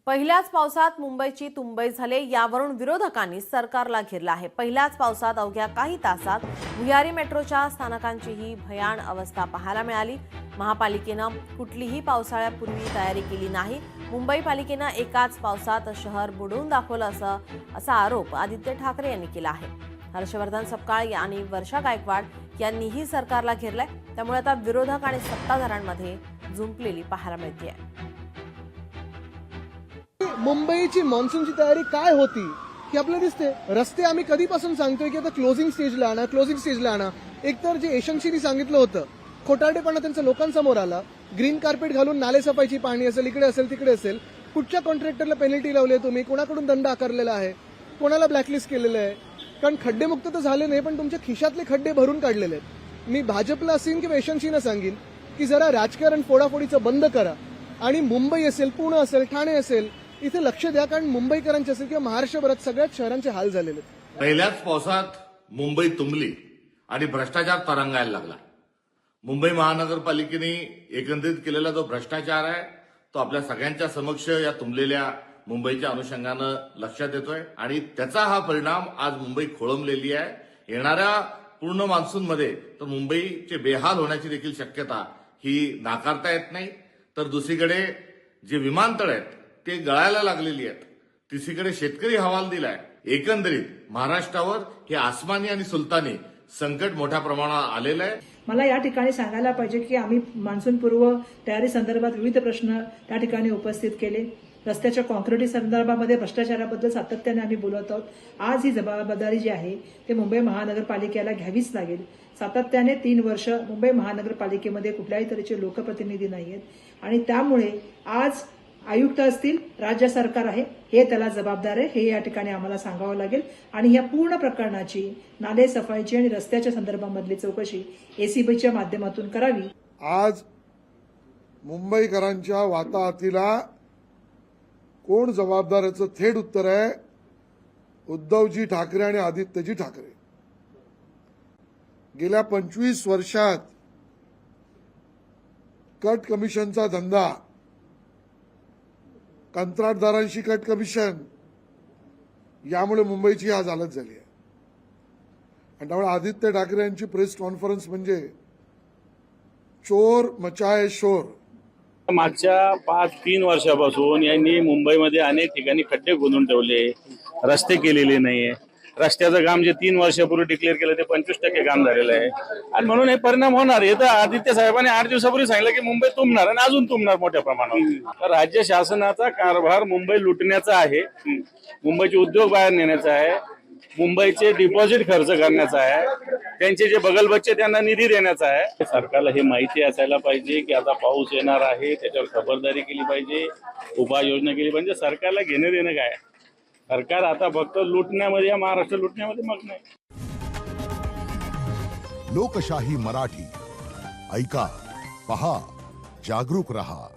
पहिल्याच पावसात मुंबईची तुंबई झाले, यावरून विरोधकांनी सरकारला घेरलं आहे। पहिल्याच पावसात अवघ्या काही तासात भुयारी मेट्रोच्या स्थानकांचीही भयान अवस्था पाहायला मिळाली। महापालिकेनं कुठलीही पावसाळ्यापूर्वी तयारी केली नाही। मुंबई पालिकेनं एकाच पावसात शहर बुडवून दाखवलं असा आरोप आदित्य ठाकरे यांनी केला आहे। हर्षवर्धन सपकाळ आणि वर्षा गायकवाड यांनीही सरकारला घेरलंय। त्यामुळे आता विरोधक आणि सत्ताधाऱ्यांमध्ये जुंपलेली पाहायला मिळते। मुंबईची मान्सूनची तयारी काय होती की आपल्याला दिसते। रस्ते आम्ही कधीपासून सांगतोय की आता क्लोजिंग स्टेजला आणा। एकतर जे एशनशीनी सांगितलं होतं खोटारडेपणा त्यांचा लोकांसमोर आला। ग्रीन कार्पेट घालून नाले सफाईची पाहणी असेल, इकडे असेल तिकडे असेल, कुठच्या कॉन्ट्रॅक्टरला पेनल्टी लावली आहे तुम्ही, कोणाकडून दंड आकारलेला आहे, कोणाला ब्लॅकलिस्ट केलेलं आहे। कारण खड्डेमुक्त तर झाले नाही, पण तुमच्या खिशातले खड्डे भरून काढलेले आहेत। मी भाजपला असेल किंवा एशनशीना सांगेन की जरा राजकारण फोडाफोडीचं बंद करा आणि मुंबई असेल, पुणे असेल, ठाणे असेल, इथे लक्ष द्या। कारण मुंबईकरांचे असेल किंवा महाराष्ट्रभरात सगळ्याच शहरांचे हाल झालेले आहेत। पहिल्याच पावसात मुंबई तुंबली आणि भ्रष्टाचार तरंगायला लागला। मुंबई महानगरपालिकेने एकंदरीत केलेला जो भ्रष्टाचार आहे तो आपल्या सगळ्यांच्या समक्ष या तुंबलेल्या मुंबईच्या अनुषंगानं लक्षात येतोय आणि त्याचा हा परिणाम आज मुंबई खोळंबलेली आहे। येणाऱ्या पूर्ण मान्सूनमध्ये तर मुंबईचे बेहाल होण्याची देखील शक्यता ही नाकारता येत नाही। तर दुसरीकडे जे विमानतळ आहेत ते गळायला लागलेली आहेत, तिसरीकडे शेतकरी हवाल दिलाय। एकंदरीत महाराष्ट्रावर हे आसमानी आणि सुलतानी संकट मोठ्या प्रमाणात आलेलं आहे। मला या ठिकाणी सांगायला पाहिजे की आम्ही मान्सूनपूर्व तयारी संदर्भात विविध प्रश्न त्या ठिकाणी उपस्थित केले। रस्त्याच्या कॉन्क्रिटी संदर्भामध्ये भ्रष्टाचाराबद्दल सातत्याने आम्ही बोलत आहोत। आज ही जबाबदारी जी आहे ते मुंबई महानगरपालिकेला घ्यावीच लागेल। सातत्याने 3 वर्ष मुंबई महानगरपालिकेमध्ये कुठल्याही तऱ्हेचे लोकप्रतिनिधी नाहीयेत आणि त्यामुळे आज आयुक्त असतील, राज्य सरकार आहे, हे त्याला जबाबदार आहे, हे या ठिकाणी आम्हाला सांगावं लागेल। आणि या पूर्ण प्रकरणाची नाले सफाईची आणि रस्त्याच्या संदर्भामधली चौकशी एसीबीच्या माध्यमातून करावी। आज मुंबईकरांच्या वाताहतीला कोण जबाबदार याचं थेट उत्तर आहे उद्धवजी ठाकरे आणि आदित्यजी ठाकरे। गेल्या 25 वर्षात कट कमिशनचा धंदा, कंत्राटदारांशी कट कमिशन, यामुळे मुंबईची आज हालत झाली आहे। आणि त्यामुळे आदित्य ठाकरे यांची प्रेस कॉन्फरन्स म्हणजे चोर मचाये शोर। मागच्या 3 वर्षापासून यांनी मुंबईमध्ये अनेक ठिकाणी खड्डे खोदून ठेवले, रस्ते केलेले नाहीये। रस्त्याचं काम जे 3 वर्षापूर्वी डिक्लेअर केलं ते 25% काम झालेलं आहे आणि म्हणून हे परिणाम होणार। हे तर आदित्य साहेबांनी 8 दिवसापूर्वी सांगितलं की मुंबई तुंबणार आणि अजून तुंबणार मोठ्या प्रमाणावर। तर राज्य शासनाचा कारभार मुंबई लुटण्याचा आहे, मुंबईचे उद्योग बाहेर नेण्याचा आहे, मुंबईचे डिपॉझिट खर्च करण्याचा आहे, त्यांचे जे बगलबच्चे त्यांना निधी देण्याचा आहे। सरकारला हे माहिती असायला पाहिजे की आता पाऊस येणार आहे, त्याच्यावर खबरदारी केली पाहिजे, उपाययोजना केली पाहिजे। सरकारला घेणं देणं काय? सरकार आता फक्त लुटण्यामध्ये, महाराष्ट्र लुटण्यामध्ये मग्न आहे। लोकशाही मराठी ऐका, पहा, जागरूक रहा।